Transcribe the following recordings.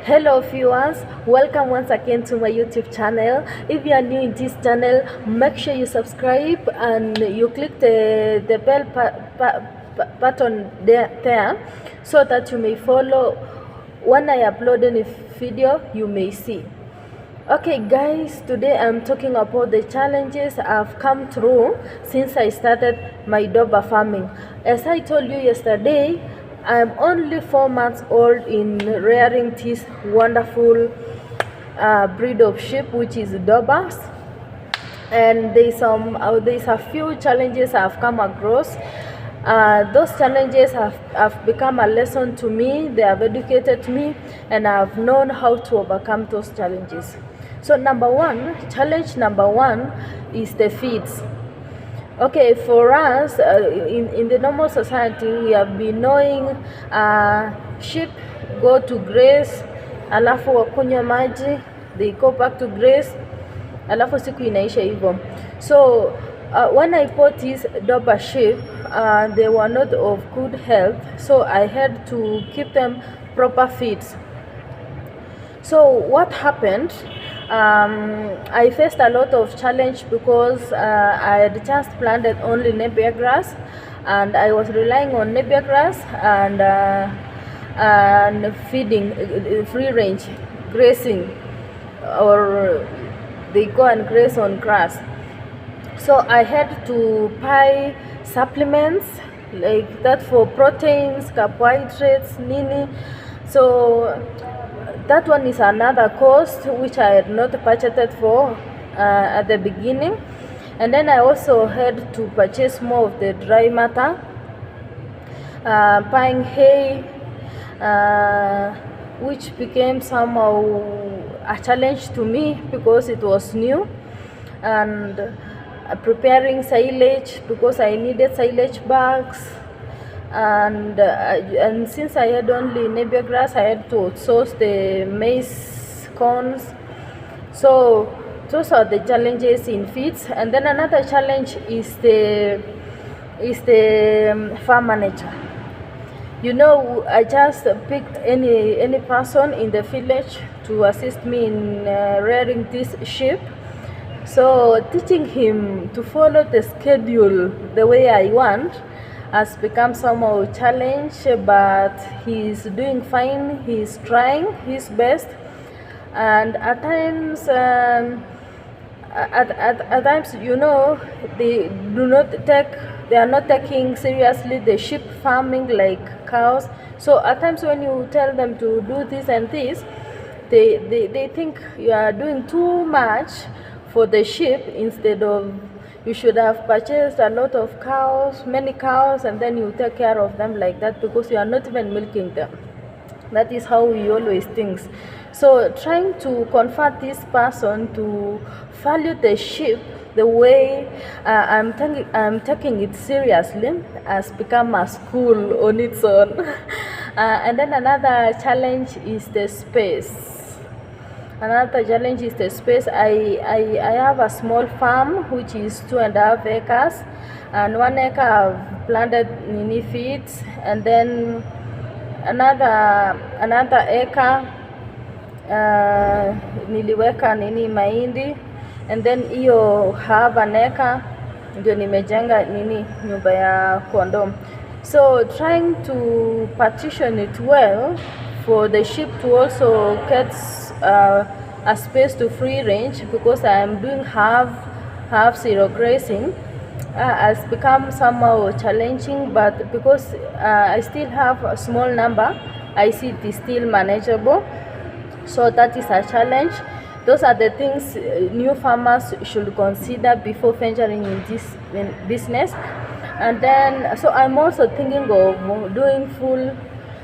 Hello viewers, welcome once again to my YouTube channel. If you are new in this channel, make sure you subscribe and you click the bell button there so that you may follow when I upload any video you may see. Okay guys, today I'm talking about the challenges I've come through since I started my dorper farming. As I told you yesterday, I'm only 4 months old in rearing this wonderful breed of sheep, which is dorpers. And there's a few challenges I've come across. Those challenges have become a lesson to me. They have educated me, and I've known how to overcome those challenges. So challenge number one is the feeds. Okay, for us, in the normal society, we have been knowing sheep go to graze, alafu wakunywa maji, they go back to graze, alafu siku inaisha hivyo. So when I bought these dorper sheep, they were not of good health, so I had to keep them proper feeds. So what happened? I faced a lot of challenge because I had just planted only napier grass, and I was relying on napier grass and feeding free range grazing, or they go and graze on grass. So I had to buy supplements like that for proteins, carbohydrates, nini. So that one is another cost which I had not budgeted for at the beginning. And then I also had to purchase more of the dry matter, buying hay, which became somehow a challenge to me because it was new, and preparing silage because I needed silage bags. And since I had only napier grass, I had to source the maize cones. So those are the challenges in feeds. And then another challenge is the farm manager. You know, I just picked any person in the village to assist me in rearing this sheep. So teaching him to follow the schedule the way I want has become somehow a challenge, but he's doing fine. He's trying his best, and at times at times, you know, they are not taking seriously the sheep farming like cows. So at times when you tell them to do this and this, they think you are doing too much for the sheep, instead of you should have purchased a lot of cows, many cows, and then you take care of them like that, because you are not even milking them. That is how we always think. So trying to convert this person to value the sheep the way I'm taking it seriously has become a school on its own. And then another challenge is the space. Another challenge is the space. I have a small farm which is 2.5 acres, and 1 acre I've planted nini feeds, and then another acre niliweka nini mahindi, and then hiyo half an acre ndio nimejenga nini nyumba ya kondoo. So trying to partition it well for the sheep to also get a space to free range, because I am doing half zero grazing, has become somehow challenging, but because I still have a small number, I see it is still manageable. So that is a challenge. Those are the things new farmers should consider before venturing in this business. And then, so I'm also thinking of doing full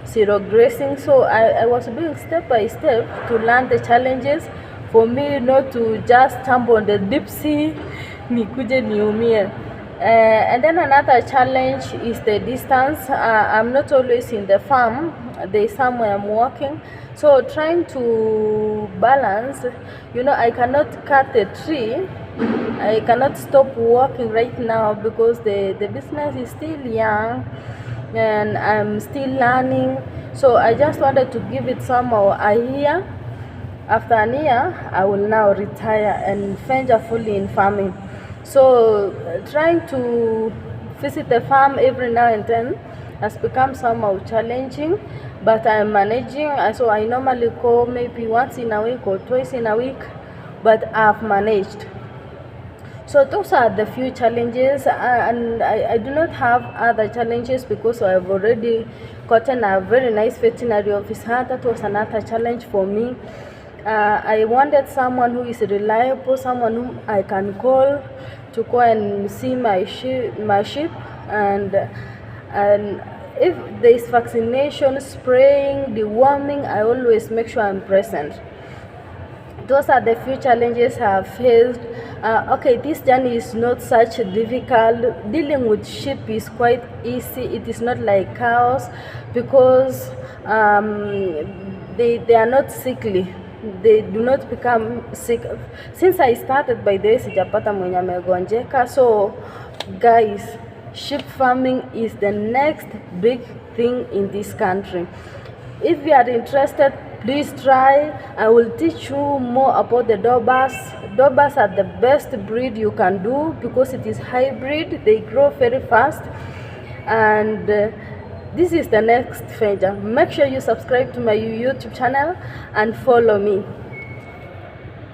zero grazing. So I was doing step by step to learn the challenges, for me not to just jump on the deep sea nikuje niumie. And then another challenge is the distance. I'm not always in the farm. There is somewhere I'm working, so trying to balance, you know, I cannot cut the tree, I cannot stop working right now because the business is still young. and I'm still learning. So I just wanted to give it somehow a year. After a year, I will now retire and venture fully in farming. So trying to visit the farm every now and then has become somehow challenging, but I'm managing. So I normally go maybe once in a week or twice in a week, but I've managed. So those are the few challenges, and I do not have other challenges because I've already gotten a very nice veterinary officer. That was another challenge for me. I wanted someone who is reliable, someone whom I can call to go and see my sheep, and if there is vaccination, spraying, deworming, I always make sure I'm present. Those are the few challenges I have faced. Okay, this journey is not such difficult. Dealing with sheep is quite easy. It is not like cows because they are not sickly. They do not become sick. Since I started, by the way, sijapata mwenye amegonjeka. So guys, sheep farming is the next big thing in this country. If you are interested, please try. I will teach you more about the dorbers. Dorbers are the best breed you can do because it is hybrid. They grow very fast, and this is the next venture. Make sure you subscribe to my YouTube channel and follow me.